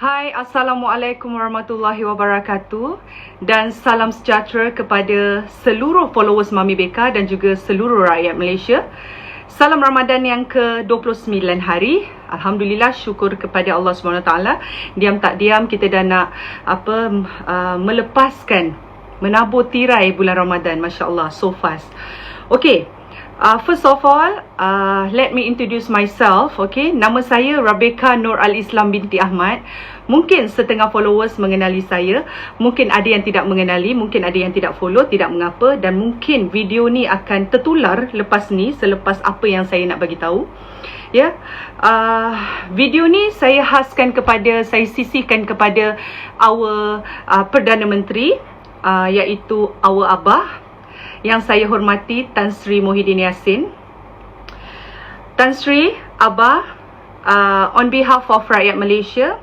Hai, Assalamualaikum warahmatullahi wabarakatuh dan salam sejahtera kepada seluruh followers Mami Beka dan juga seluruh rakyat Malaysia. Salam Ramadan yang ke-29 hari. Alhamdulillah, syukur kepada Allah SWT. Diam tak diam kita dah nak melepaskan, menabur tirai bulan Ramadan. Masya Allah, so fast. Okay. First of all, let me introduce myself. Okay, nama saya Rabeka Nur Al-Islam binti Ahmad. Mungkin setengah followers mengenali saya, mungkin ada yang tidak mengenali, mungkin ada yang tidak follow, tidak mengapa. Dan mungkin video ni akan tertular lepas ni, selepas apa yang saya nak bagi tahu. Ya, video ni saya saya sisihkan kepada our Perdana Menteri, iaitu our Abah yang saya hormati, Tan Sri Muhyiddin Yassin. Tan Sri, Abah, on behalf of rakyat Malaysia,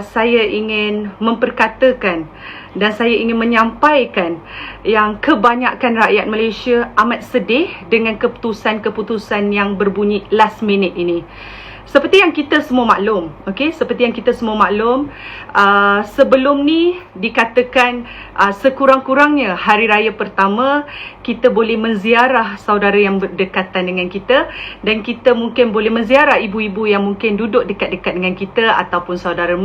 saya ingin memperkatakan dan saya ingin menyampaikan yang kebanyakan rakyat Malaysia amat sedih dengan keputusan-keputusan yang berbunyi last minute ini. Seperti yang kita semua maklum, okay? Seperti yang kita semua maklum, sebelum ni dikatakan sekurang-kurangnya hari raya pertama kita boleh menziarah saudara yang berdekatan dengan kita, dan kita mungkin boleh menziarah ibu-ibu yang mungkin duduk dekat-dekat dengan kita, ataupun saudara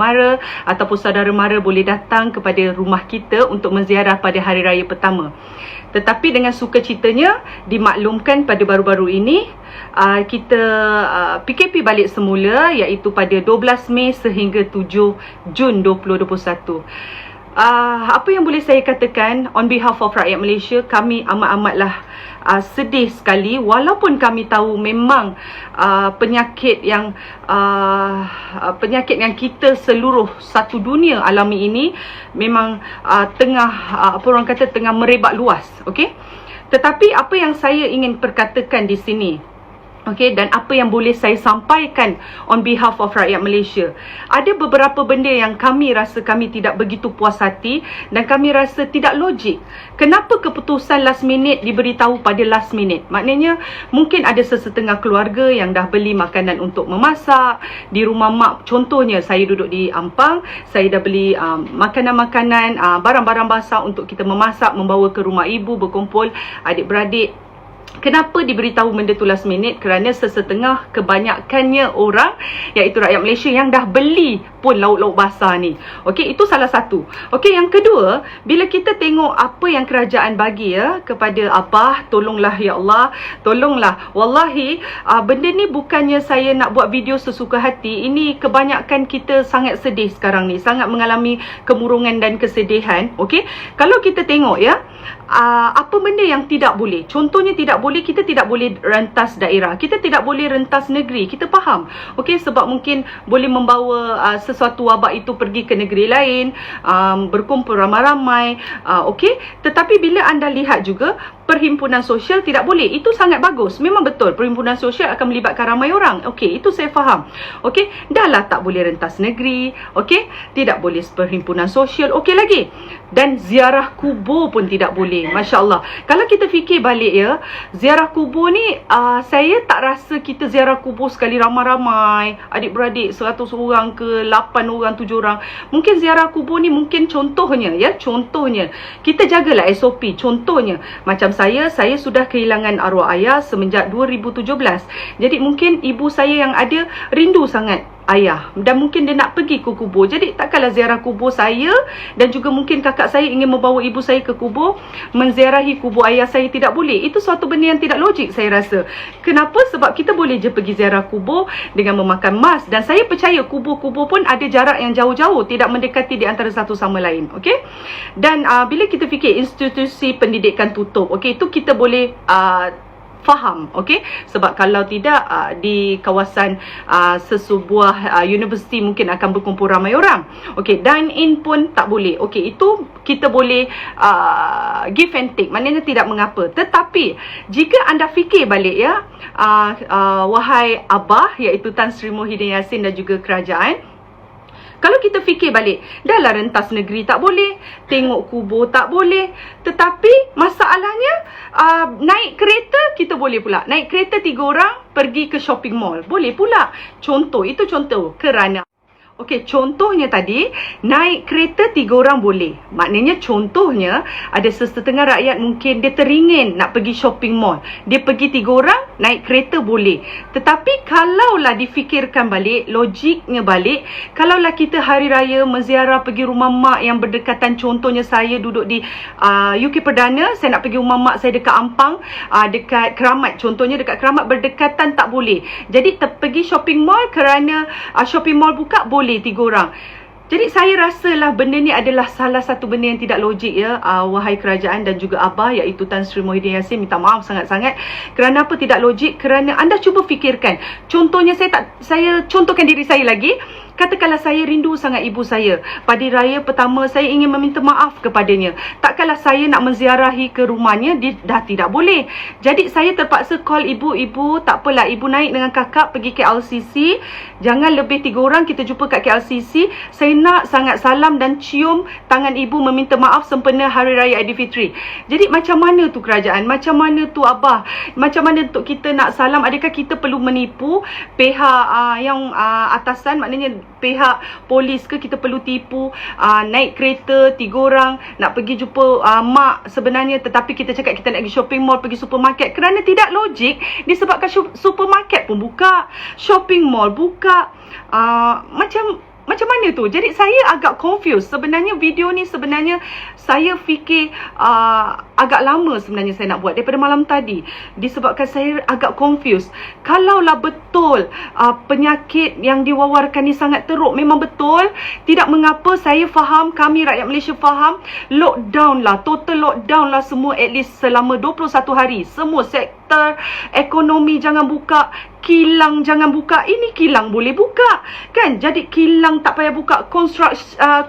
mara boleh datang kepada rumah kita untuk menziarah pada hari raya pertama. Tetapi dengan sukacitanya dimaklumkan pada baru-baru ini kita PKP balik semula, iaitu pada 12 Mei sehingga 7 Jun 2021. Apa yang boleh saya katakan on behalf of rakyat Malaysia, kami amat-amatlah sedih sekali, walaupun kami tahu memang penyakit yang kita seluruh satu dunia alami ini memang tengah merebak luas, okey. Tetapi apa yang saya ingin perkatakan di sini, okay, dan apa yang boleh saya sampaikan on behalf of rakyat Malaysia, ada beberapa benda yang kami rasa kami tidak begitu puas hati dan kami rasa tidak logik. Kenapa keputusan last minute diberitahu pada last minute? Maknanya mungkin ada sesetengah keluarga yang dah beli makanan untuk memasak di rumah mak. Contohnya saya duduk di Ampang, saya dah beli makanan-makanan, barang-barang basah untuk kita memasak, membawa ke rumah ibu, berkumpul adik-beradik. Kenapa diberitahu benda tu last minute? Kerana sesetengah kebanyakannya orang, iaitu rakyat Malaysia, yang dah beli pun lauk-lauk basah ni. Okey, itu salah satu. Okey, yang kedua, bila kita tengok apa yang kerajaan bagi kepada Abah, tolonglah ya Allah, tolonglah. Wallahi, benda ni bukannya saya nak buat video sesuka hati. Ini kebanyakan kita sangat sedih sekarang ni, sangat mengalami kemurungan dan kesedihan. Okey, kalau kita tengok apa benda yang tidak boleh. Contohnya kita tidak boleh rentas daerah, kita tidak boleh rentas negeri, kita faham. Okey, sebab mungkin boleh membawa sesuatu wabak itu pergi ke negeri lain, berkumpul ramai-ramai. Okey, tetapi bila anda lihat juga perhimpunan sosial tidak boleh. Itu sangat bagus. Memang betul perhimpunan sosial akan melibatkan ramai orang. Okey, itu saya faham. Okey, dah lah tak boleh rentas negeri. Okey, tidak boleh perhimpunan sosial. Okey lagi. Dan ziarah kubur pun tidak boleh. Masya Allah. Kalau kita fikir balik ziarah kubur ni, saya tak rasa kita ziarah kubur sekali ramai-ramai, adik-beradik 100 orang ke 8 orang, 7 orang. Mungkin ziarah kubur ni mungkin contohnya kita jagalah SOP. Contohnya macam saya sudah kehilangan arwah ayah semenjak 2017. Jadi mungkin ibu saya yang ada rindu sangat ayah, dan mungkin dia nak pergi ke kubur. Jadi takkanlah ziarah kubur saya, dan juga mungkin kakak saya ingin membawa ibu saya ke kubur, menziarahi kubur ayah saya tidak boleh. Itu suatu benda yang tidak logik saya rasa. Kenapa? Sebab kita boleh je pergi ziarah kubur dengan memakan mas, dan saya percaya kubur-kubur pun ada jarak yang jauh-jauh, tidak mendekati di antara satu sama lain. Okey, dan bila kita fikir institusi pendidikan tutup, okey, itu kita boleh faham, okey, sebab kalau tidak di kawasan sesebuah universiti mungkin akan berkumpul ramai orang. Okey, dine in pun tak boleh. Okey, itu kita boleh give and take, maknanya tidak mengapa. Tetapi jika anda fikir balik wahai Abah, iaitu Tan Sri Muhyiddin Yassin dan juga kerajaan, kalau kita fikir balik, dah lah rentas negeri tak boleh, tengok kubur tak boleh, tetapi masalahnya naik kereta kita boleh pula. Naik kereta 3 orang pergi ke shopping mall boleh pula. Contoh, itu contoh. Kerana Okey, contohnya tadi, naik kereta 3 orang boleh. Maknanya contohnya, ada sesetengah rakyat mungkin dia teringin nak pergi shopping mall. Dia pergi 3 orang, naik kereta boleh. Tetapi kalaulah difikirkan balik, logiknya balik, kalaulah kita hari raya menziarah pergi rumah mak yang berdekatan, contohnya saya duduk di UK Perdana, saya nak pergi rumah mak saya dekat Ampang, dekat Keramat. Contohnya dekat Keramat berdekatan tak boleh. Jadi pergi shopping mall kerana shopping mall buka boleh 3 orang. Jadi saya rasalah benda ni adalah salah satu benda yang tidak logik ya, wahai kerajaan dan juga Abah, iaitu Tan Sri Muhyiddin Yassin. Minta maaf sangat-sangat. Kerana apa tidak logik? Kerana anda cuba fikirkan. Contohnya saya contohkan diri saya lagi. Katakanlah saya rindu sangat ibu saya. Pada raya pertama saya ingin meminta maaf kepadanya. Takkanlah saya nak menziarahi ke rumahnya, dia dah tidak boleh. Jadi saya terpaksa call ibu, tak apalah ibu naik dengan kakak pergi KLCC. Jangan lebih 3 orang, kita jumpa kat KLCC. Saya nak sangat salam dan cium tangan ibu meminta maaf sempena Hari Raya Aidilfitri. Jadi macam mana tu kerajaan? Macam mana tu Abah? Macam mana untuk kita nak salam? Adakah kita perlu menipu pihak yang atasan, maknanya pihak polis ke? Kita perlu tipu naik kereta 3 orang nak pergi jumpa mak sebenarnya, tetapi kita cakap kita nak pergi shopping mall, pergi supermarket. Kerana tidak logik, disebabkan supermarket pun buka, shopping mall buka. Macam mana tu? Jadi saya agak confused. Sebenarnya video ni sebenarnya saya fikir agak lama sebenarnya saya nak buat daripada malam tadi. Disebabkan saya agak confused. Kalaulah betul penyakit yang diwawarkan ni sangat teruk, memang betul, tidak mengapa, saya faham, kami rakyat Malaysia faham, lockdown lah, total lockdown lah semua at least selama 21 hari. Semua sektor ekonomi jangan buka, kilang jangan buka. Ini kilang boleh buka kan? Jadi kilang tak payah buka,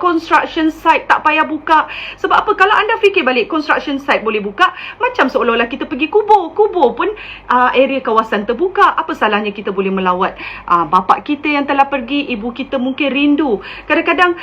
construction site tak payah buka. Sebab apa? Kalau anda fikir balik, construction site boleh buka, macam seolah-olah kita pergi kubur. Kubur pun area kawasan terbuka. Apa salahnya kita boleh melawat bapak kita yang telah pergi, ibu kita mungkin rindu. Kadang-kadang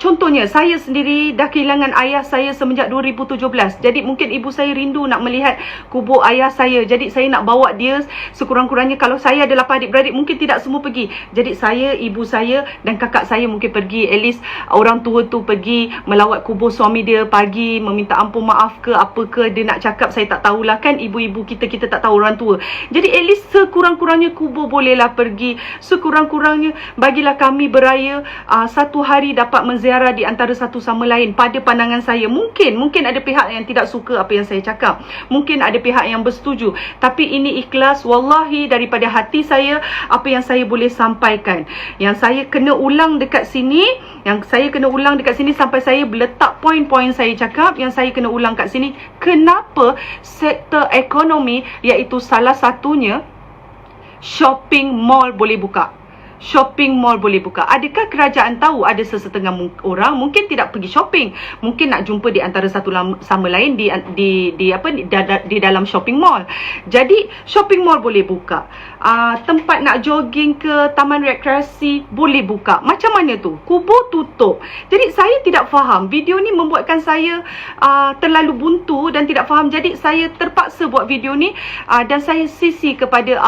contohnya saya sendiri dah kehilangan ayah saya semenjak 2017. Jadi mungkin ibu saya rindu nak melihat kubur ayah saya. Jadi saya nak bawa dia sekurang-kurangnya. Kalau saya ada 8 adik-beradik, mungkin tidak semua pergi. Jadi saya, ibu saya dan kakak saya mungkin pergi. At least orang tua tu pergi melawat kubur suami dia pagi, meminta ampun maaf ke apa ke dia nak cakap, saya tak tahulah kan. Ibu-ibu kita tak tahu orang tua. Jadi at least sekurang-kurangnya kubur bolehlah pergi. Sekurang-kurangnya bagilah kami beraya 1 hari dapat menziarah di antara satu sama lain. Pada pandangan saya, mungkin ada pihak yang tidak suka apa yang saya cakap, mungkin ada pihak yang bersetuju, tapi ini ikhlas wallahi daripada hati saya, apa yang saya boleh sampaikan. Yang saya kena ulang dekat sini, sampai saya letak poin-poin saya cakap, yang saya kena ulang kat sini, kenapa sektor ekonomi, iaitu salah satunya shopping mall boleh buka. Shopping mall boleh buka. Adakah kerajaan tahu ada sesetengah orang mungkin tidak pergi shopping, mungkin nak jumpa di antara satu sama lain di dalam shopping mall. Jadi shopping mall boleh buka. Tempat nak jogging ke taman rekreasi boleh buka. Macam mana tu? Kubur tutup. Jadi saya tidak faham. Video ni membuatkan saya terlalu buntu dan tidak faham. Jadi saya terpaksa buat video ni dan saya sisi kepada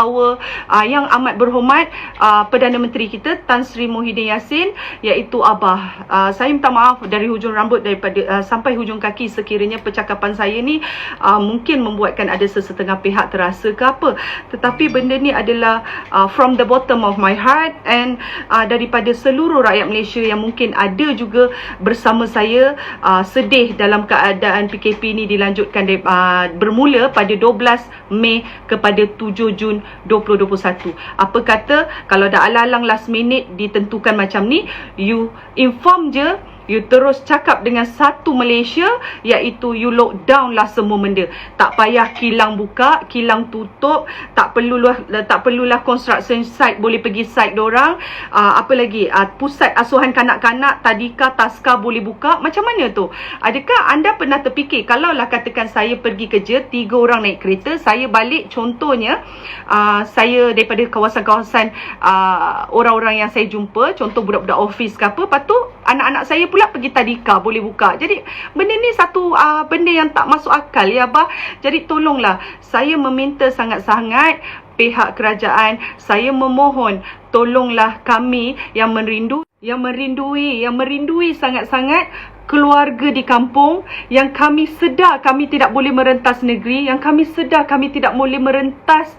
yang amat berhormat Perdana Menteri kita Tan Sri Muhyiddin Yassin, iaitu Abah. Saya minta maaf dari hujung rambut daripada sampai hujung kaki sekiranya percakapan saya ni mungkin membuatkan ada sesetengah pihak terasa ke apa. Tetapi benda ni adalah from the bottom of my heart, and daripada seluruh rakyat Malaysia yang mungkin ada juga bersama saya sedih dalam keadaan PKP ni dilanjutkan bermula pada 12 Mei kepada 7 Jun 2021. Apa kata kalau dah alang last minute ditentukan macam ni, you inform je, you terus cakap dengan satu Malaysia, iaitu you lockdown lah semua benda. Tak payah kilang buka, kilang tutup, tak perlulah construction site boleh pergi site dorang. Apa lagi? Pusat asuhan kanak-kanak, tadika, taska boleh buka. Macam mana tu? Adakah anda pernah terfikir kalaulah katakan saya pergi kerja, 3 orang naik kereta, saya balik contohnya saya daripada kawasan-kawasan orang-orang yang saya jumpa, contoh budak-budak office ke apa, lepas tu anak-anak saya pula pergi tadika boleh buka. Jadi benda ni satu benda yang tak masuk akal ya Abah. Jadi tolonglah, saya meminta sangat-sangat pihak kerajaan, saya memohon tolonglah kami yang merindu yang merindui sangat-sangat keluarga di kampung, yang kami sedar kami tidak boleh merentas negeri, yang kami sedar kami tidak boleh merentas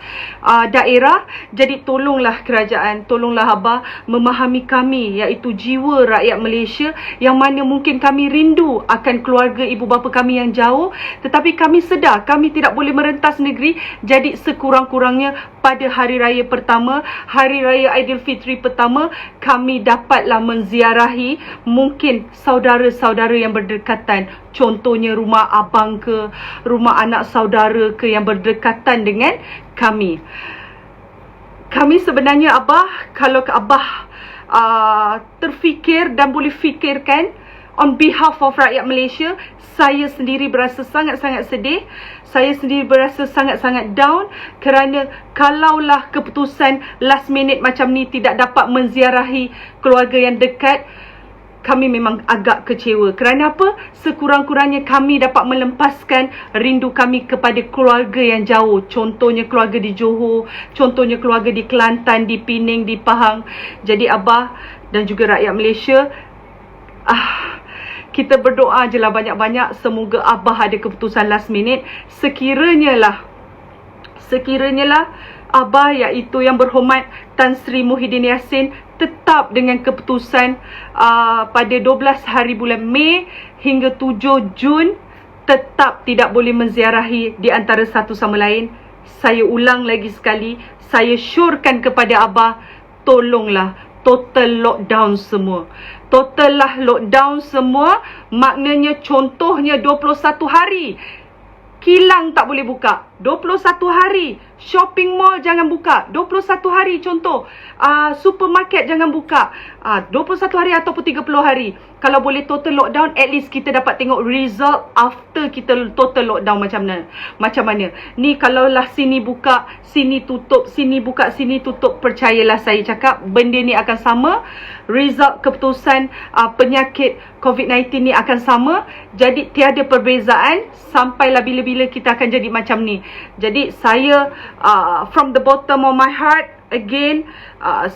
daerah. Jadi tolonglah kerajaan, tolonglah Abah memahami kami, iaitu jiwa rakyat Malaysia yang mana mungkin kami rindu akan keluarga ibu bapa kami yang jauh, tetapi kami sedar kami tidak boleh merentas negeri. Jadi sekurang-kurangnya pada hari raya pertama, hari raya Aidilfitri pertama, kami dapatlah menziarahi mungkin saudara-saudara yang berdekatan. Contohnya rumah abang ke, rumah anak saudara ke yang berdekatan dengan kami. Kami sebenarnya Abah, kalau Abah terfikir dan boleh fikirkan on behalf of rakyat Malaysia, saya sendiri berasa sangat-sangat sedih. Saya sendiri berasa sangat-sangat down kerana kalaulah keputusan last minute macam ni tidak dapat menziarahi keluarga yang dekat, kami memang agak kecewa. Kerana apa? Sekurang-kurangnya kami dapat melepaskan rindu kami kepada keluarga yang jauh. Contohnya keluarga di Johor, contohnya keluarga di Kelantan, di Pening, di Pahang. Jadi Abah dan juga rakyat Malaysia, kita berdoa je lah banyak-banyak. Semoga Abah ada keputusan last minute. Sekiranya lah Abah, iaitu yang berhormat Tan Sri Muhyiddin Yassin, tetap dengan keputusan pada 12 hari bulan Mei hingga 7 Jun tetap tidak boleh menziarahi di antara satu sama lain. Saya ulang lagi sekali, saya syorkan kepada Abah, tolonglah total lockdown semua. Total lah lockdown semua. Maknanya contohnya 21 hari kilang tak boleh buka, 21 hari shopping mall jangan buka, 21 hari contoh supermarket jangan buka, 21 hari ataupun 30 hari. Kalau boleh total lockdown, at least kita dapat tengok result after kita total lockdown macam mana. Ni kalaulah sini buka, sini tutup, sini buka, sini tutup, percayalah saya cakap benda ni akan sama. Result keputusan penyakit COVID-19 ni akan sama. Jadi tiada perbezaan sampailah bila-bila kita akan jadi macam ni. Jadi saya from the bottom of my heart, again,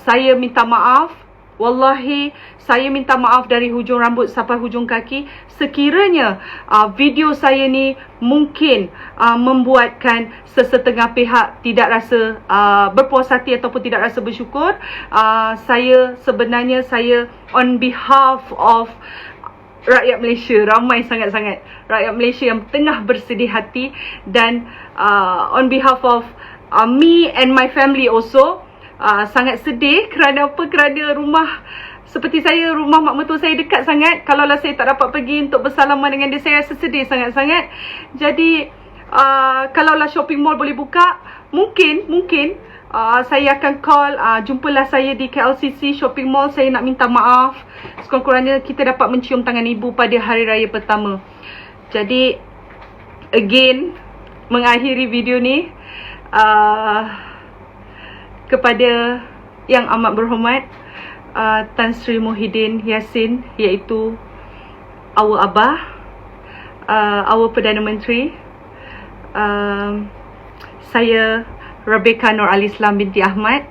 saya minta maaf. Wallahi, saya minta maaf dari hujung rambut sampai hujung kaki. Sekiranya video saya ni mungkin membuatkan sesetengah pihak tidak rasa berpuas hati ataupun tidak rasa bersyukur, saya sebenarnya on behalf of rakyat Malaysia, ramai sangat-sangat rakyat Malaysia yang tengah bersedih hati, dan on behalf of me and my family also, sangat sedih. Kerana apa? Kerana rumah seperti saya, rumah mak mertua saya dekat sangat. Kalaulah saya tak dapat pergi untuk bersalaman dengan dia, saya rasa sedih sangat-sangat. Jadi kalaulah shopping mall boleh buka, mungkin saya akan call, jumpalah saya di KLCC shopping mall. Saya nak minta maaf. Sekurang-kurangnya kita dapat mencium tangan ibu pada hari raya pertama. Jadi again, mengakhiri video ni, kepada yang amat berhormat Tan Sri Muhyiddin Yassin, iaitu our Abah, our Perdana Menteri, saya Rebecca Nur Alislam binti Ahmad,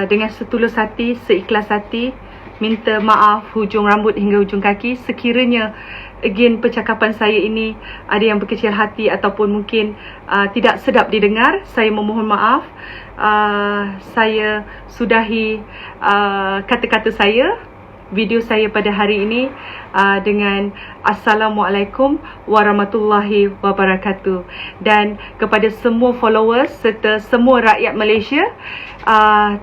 dengan setulus hati, seikhlas hati, minta maaf hujung rambut hingga hujung kaki. Sekiranya again percakapan saya ini ada yang berkecil hati ataupun mungkin tidak sedap didengar, saya memohon maaf. Saya sudahi kata-kata saya, video saya pada hari ini dengan Assalamualaikum warahmatullahi wabarakatuh. Dan kepada semua followers serta semua rakyat Malaysia,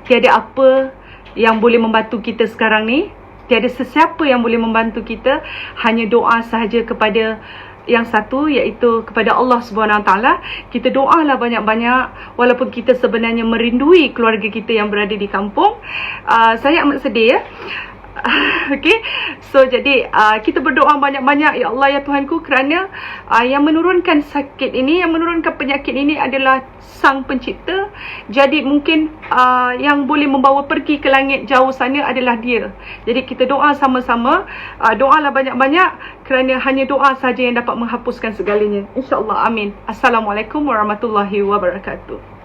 tiada apa yang boleh membantu kita sekarang ni. Tiada sesiapa yang boleh membantu kita. Hanya doa sahaja kepada yang satu, iaitu kepada Allah SWT. Kita doalah banyak-banyak, walaupun kita sebenarnya merindui keluarga kita yang berada di kampung. Saya amat sedih ya. Okay, so jadi kita berdoa banyak-banyak, ya Allah ya Tuhanku, kerana yang menurunkan sakit ini, yang menurunkan penyakit ini adalah Sang Pencipta. Jadi mungkin yang boleh membawa pergi ke langit jauh sana adalah Dia. Jadi kita doa sama-sama, doalah banyak-banyak, kerana hanya doa saja yang dapat menghapuskan segalanya, InsyaAllah. Amin. Assalamualaikum warahmatullahi wabarakatuh.